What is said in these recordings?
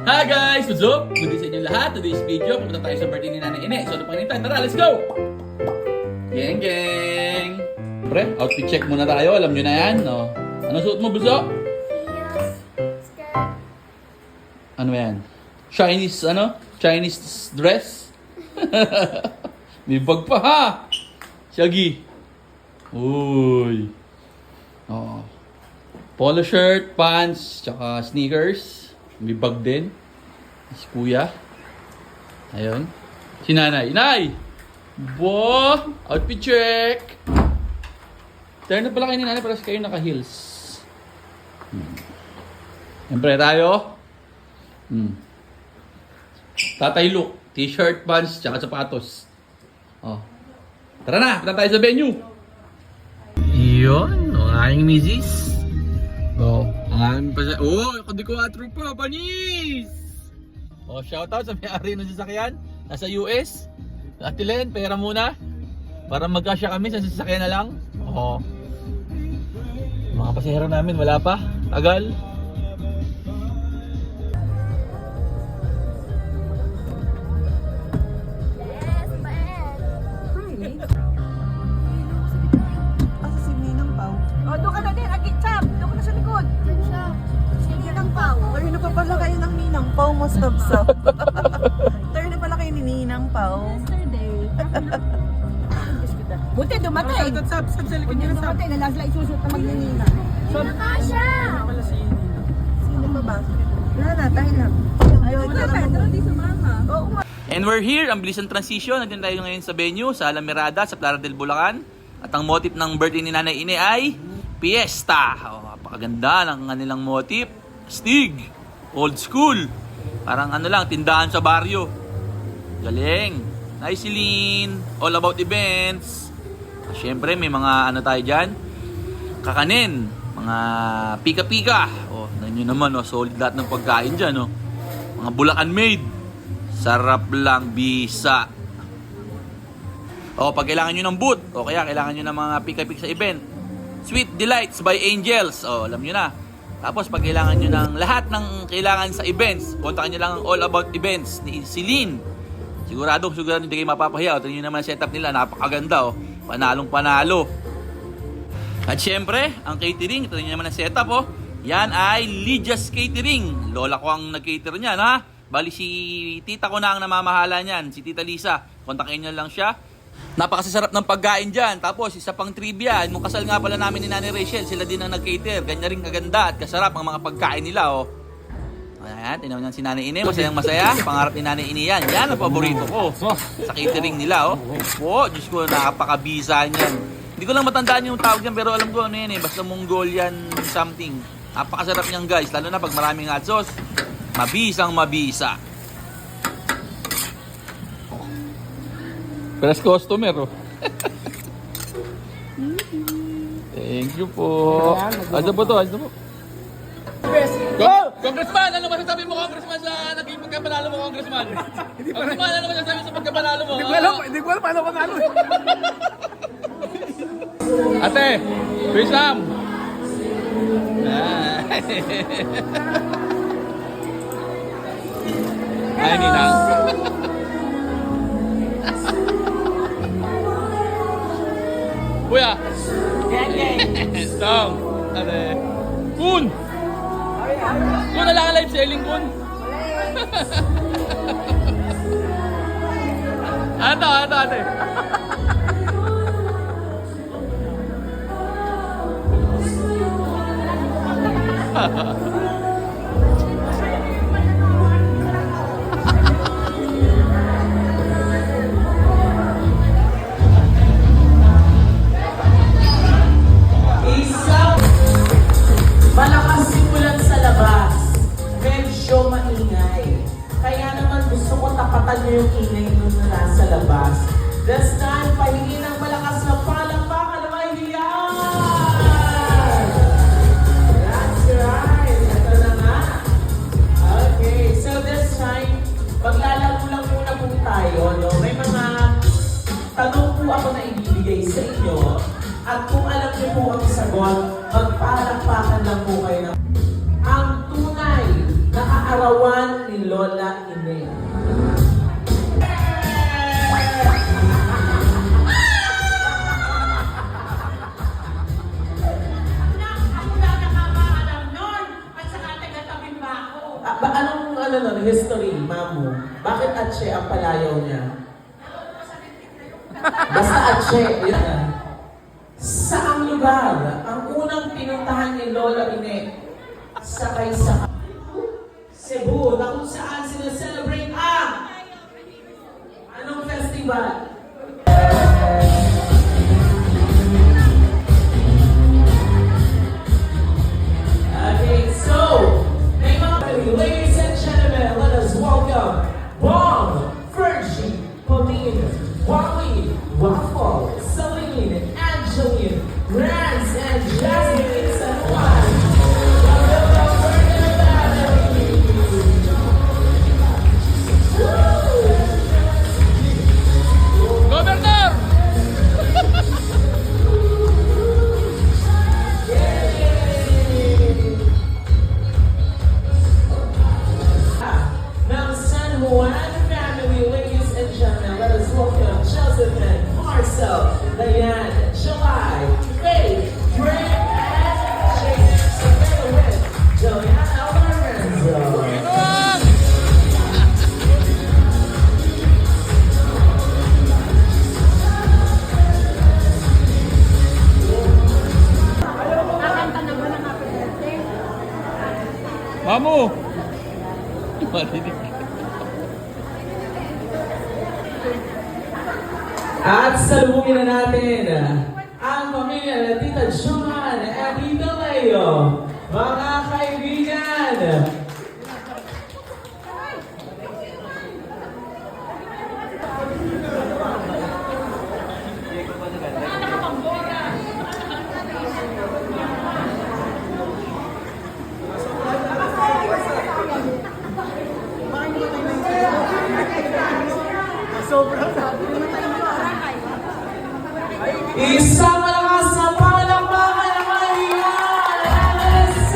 Hi guys! What's up? Good day sa inyo lahat. Today's video, pupunta tayo sa birthday ni Nanay Ine. So ano pang hinihintay? Tara, let's go! Geng, geng! Pre, outfit check muna tayo. Alam nyo na yan, no? Ano suot mo, Buso? Ano yan? Chinese, ano? Chinese dress? May bag pa, ha? Shaggy. Uy. Oh. Polo shirt, pants, tsaka sneakers. May bag din. Si Kuya. Ayun. Si Nanay. Inay! Bo! Outfit check! Turn na pala kayo ni Nanay para kayo naka-heels. Siyempre tayo. Tatay look. T-shirt, pants, tsaka sapatos. Oh. Tara na! Punta tayo sa venue! Yun! Ang aking misis. Oh, ang pa siya. Oh, kundi ko atro pa, panis! Oh, shoutout sa may-ari ng sasakyan. Nasa US. Ate Len, pera muna. Para magkasya kami sa sasakyan na lang. Oh. Mga pasahero namin, wala pa. Tagal. Pau mo sab-sab. Turn na pala kayo ni Ninang Pau. Yesterday. Buti dumatay. Sab-sab sa likod niya. Dumatay na lang sila isusot na magninina. Nakasya! Sino pa ba? Wala na, tayo lang. Ayaw na Pedro, di sumama. Oo nga. And we're here, ang bilis ng transition. Nandun tayo ngayon sa venue, sa Alamirada, sa Playa del Bulacan. At ang motif ng birthday ni Nanay Ine ay Fiesta. Oh, napakaganda ng kanilang motif. Stig. Old school. Parang ano lang, tindahan sa baryo. Galing. Nice, Celine. All about events. Siyempre, may mga ano tayo dyan. Kakanin. Mga pika-pika. Oh, nanyo naman, oh, solid lahat ng pagkain dyan. Oh. Mga Bulacan made. Sarap lang, bisa. O, pag kailangan nyo ng boot, o kaya kailangan nyo ng mga pika-pika sa event. Sweet Delights by Angels. O, alam nyo na. Tapos pag kailangan nyo ng lahat ng kailangan sa events, kontakin nyo lang ang All About Events ni Celine. Sigurado hindi kayo mapapahiya. O, tingnan nyo naman ang setup nila, napakaganda. O. Panalong panalo. At syempre, ang catering, tingnan nyo naman ang setup. O. Yan ay Lydia's Catering. Lola ko ang nag-cater niyan, ha? Bali si tita ko na ang namamahala niyan, si Tita Lisa. Kontakin nyo lang siya. Napakasasarap ng pagkain dyan. Tapos isa pang trivia, nung kasal nga pala namin ni Nanay Rachel, sila din ang nag-cater. Ganyan rin kaganda at kasarap ang mga pagkain nila. Oh. Ayan, tinaw niyan si Nanay Ine. Masayang masaya. Pangarap ni Nanay Ine yan. Yan ang paborito ko sa catering nila. Oh. Po, Diyos ko, nakapakabisa niyan. Hindi ko lang matandaan yung tawag yan, pero alam ko ano yan eh. Basta Mongolian something. Napakasarap niyan guys. Lalo na pag maraming hot sauce. Mabisang mabisa. Fresh customer, oh. Thank you po. Ano po to? Ano po? Congressman! Ano masasabi mo, Congressman, sa naging pagkapanalo mo, Congressman? Congressman, ano masasabi mo sa pagkapanalo mo? Hindi ko alam paano panalo. Ate, please Sam. Ay, Ninang. Kuya. Sam. Ate. Kun. Kun, ala ka live selling, Kun. Ato, ate. Malakas yung ulan sa labas. Medyo maingay. Kaya naman gusto ko tapatan nyo yung ingay nung nasa labas. This time, pahingi ng malakas na palakpakan na may hiyan! That's right. Ito na nga. Okay. So this time, maglalaro lang muna po tayo. No? May mga tanong po ako na ibibigay sa inyo. At kung alam niyo po ang sagot, magpalakpakan lang po kayo ng ang tunay na kaarawan ni Lola Ine. Anong history, mamo? Bakit Atche ang palayaw niya? Basta Atche, yun na. Saang lugar ang unang pinuntahan ni Lola Ine? Sakay sa Cebu, na kung saan sinaselebrate ang anong festival? Okay, so, may mga ladies and gentlemen, let us welcome Bong, Fergie, Pauline, Wally, Waffle, Celine, Angeline, Rance, and Jasmine San Juan. Governor! Ng San Juan family, ladies and gentlemen, let us welcome Joseph and Marcel, Diane, July, Faith, Greg, and Jason. Together with Juliana Lorenzo. Kakanta na ba ng happy birthday? Mamu! Marinig. At salubungin na natin ang pamilya na Tita Johan at Tita Leo. Mga kaibigan, isang malakas na palakpakan naman yan! LSC!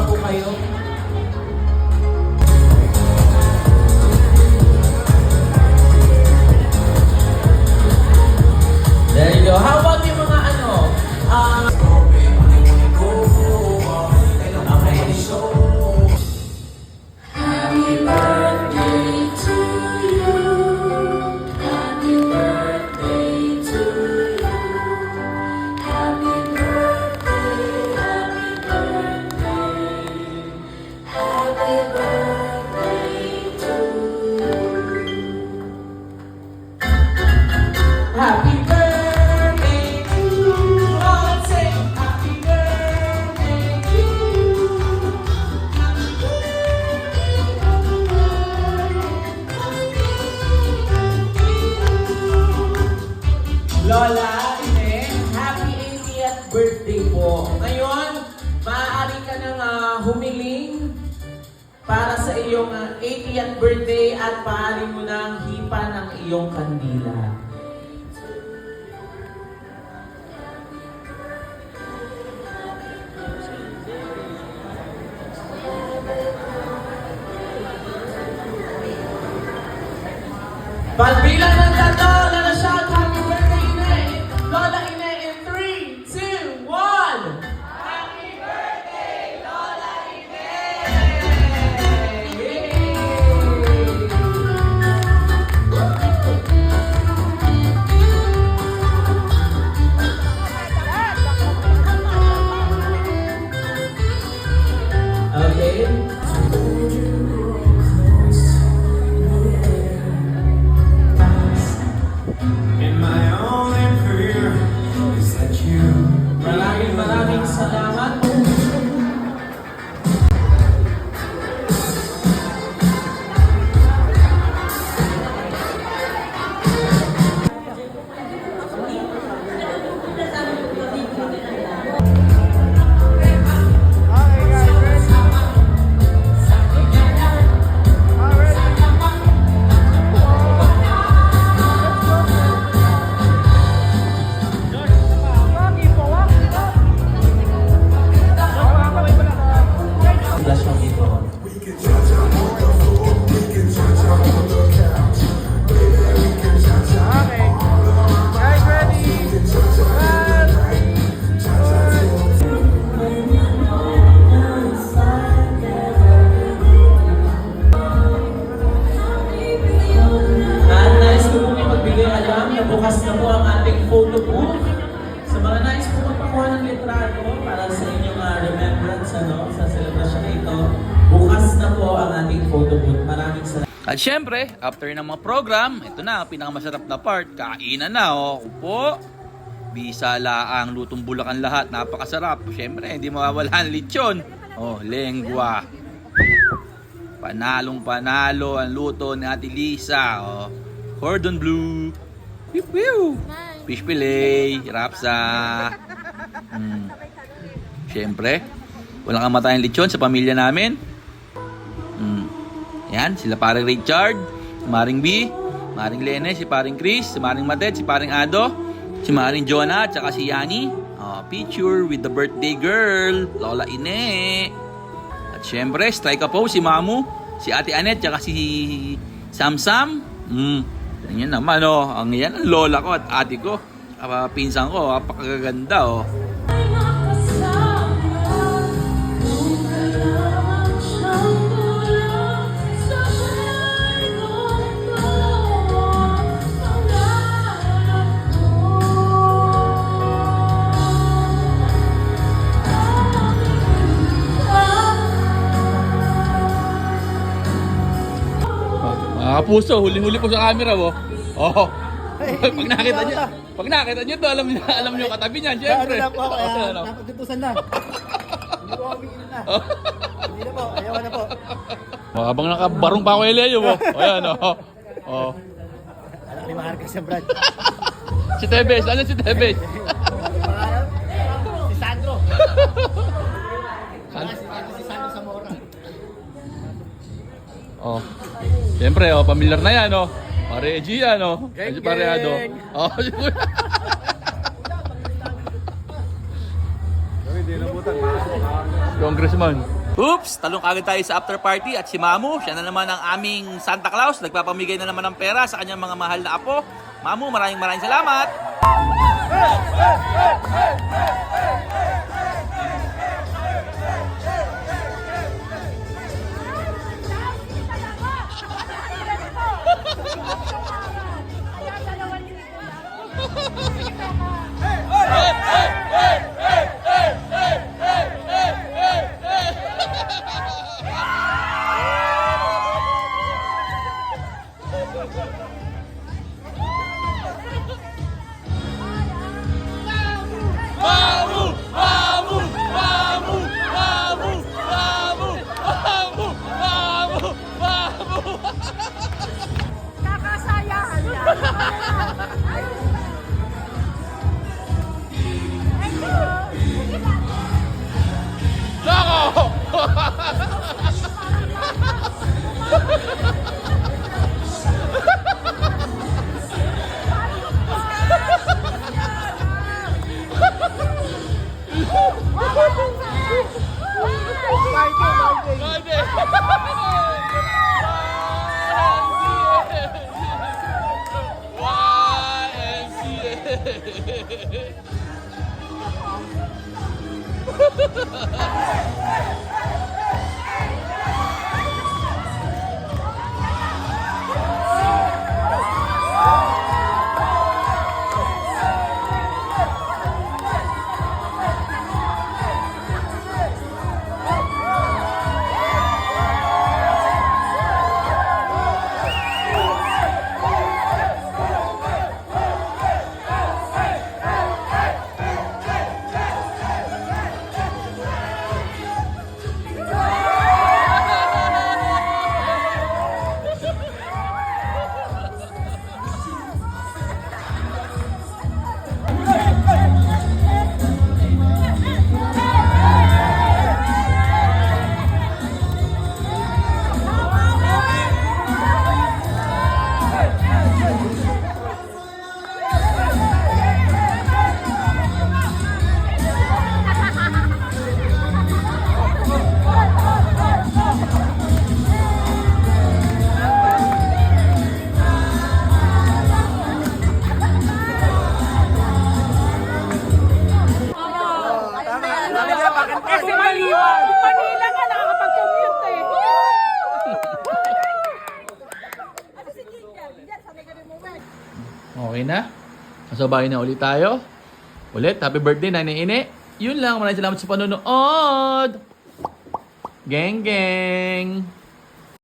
po kayo. There you go. How about yung mga ano? Okay. Happy birthday to you. Happy birthday to you. Happy birthday, happy birthday. Happy birthday to you. Happy birthday to you. Oh, let's sing. Happy birthday to you. Lola, Ine, happy 80th birthday po. Ngayon, maaari ka nang humiling para sa iyong 80th birthday at maaari mo nang hipan ang iyong kandila. Pagbilang ng tatlo, Lola shout happy birthday, Ine! Lola Ine in 3, 2, 1! Happy birthday, Lola Ine! Okay. And my only prayer is that you Maraming salamat. Sila siyang ito. At nais ko pong ipagbigay alam na bukas na po ang ating photo booth. Sa mga nais po magpakuha ng litrato para sa inyong remembrance sa celebration na ito, bukas na po ang ating photo booth. Maraming salamat. At syempre, after ng mga program, ito na ang pinakamasarap na part. Kainan na, oh. Upo. Bisa laang lutong Bulacan lahat. Napakasarap. Syempre, hindi mawawala ang lechon. Oh, lengwa. Panalong panalo ang luto ni Ate Lisa. Oh, cordon bleu. Pew pew. Fish fillet. Rapsa. Syempre, walang kamatayang lechon sa pamilya namin. Yan, sila paring Richard, si Maring B, Maring Lene, si paring Chris, si Maring Matet, si paring Ado, si Maring Jonah, tsaka si Yani. Picture with the birthday girl, Lola Ine. At syempre, strike a pose si Mamu, si Ate Anet, tsaka si Sam-Sam. Yan naman, oh. Ang yan ang lola ko at ate ko. Pinsan ko, napakaganda, oh. Mga puso, huli-huli po sa camera, oh. Oh. Pag nakita niyo to, alam niyo katabi niyan, syempre. Ano na po ako, kaya napagtutusan na. Hindi po ako bigyan na. Hindi na po, ayaw na po. Habang nakabarong pa ako Eleo, oh. Ayan, oh. Oh. Anak ni Marcos yung Brad. Si Tebes, ano si Tebes? Si Sandro. Si Sandro Zamora. Oh. Siyempre, oh, familiar na yan, oh. Pare G yan, oh. Si Pare Ado. Oh, si Kuya. Congressman. Oops! Talong kagad tayo sa after party at si Mamu, siya na naman ang aming Santa Claus. Nagpapamigay na naman ng pera sa kanyang mga mahal na apo. Mamu, maraming salamat! Kakasayahan niya. Kasi Manila ka nakakapag-commute eh. Okay na? Nasa bahay na ulit tayo. Ulit, happy birthday, Nanay Ine. Yun lang, maraming salamat sa panonood. Geng, geng.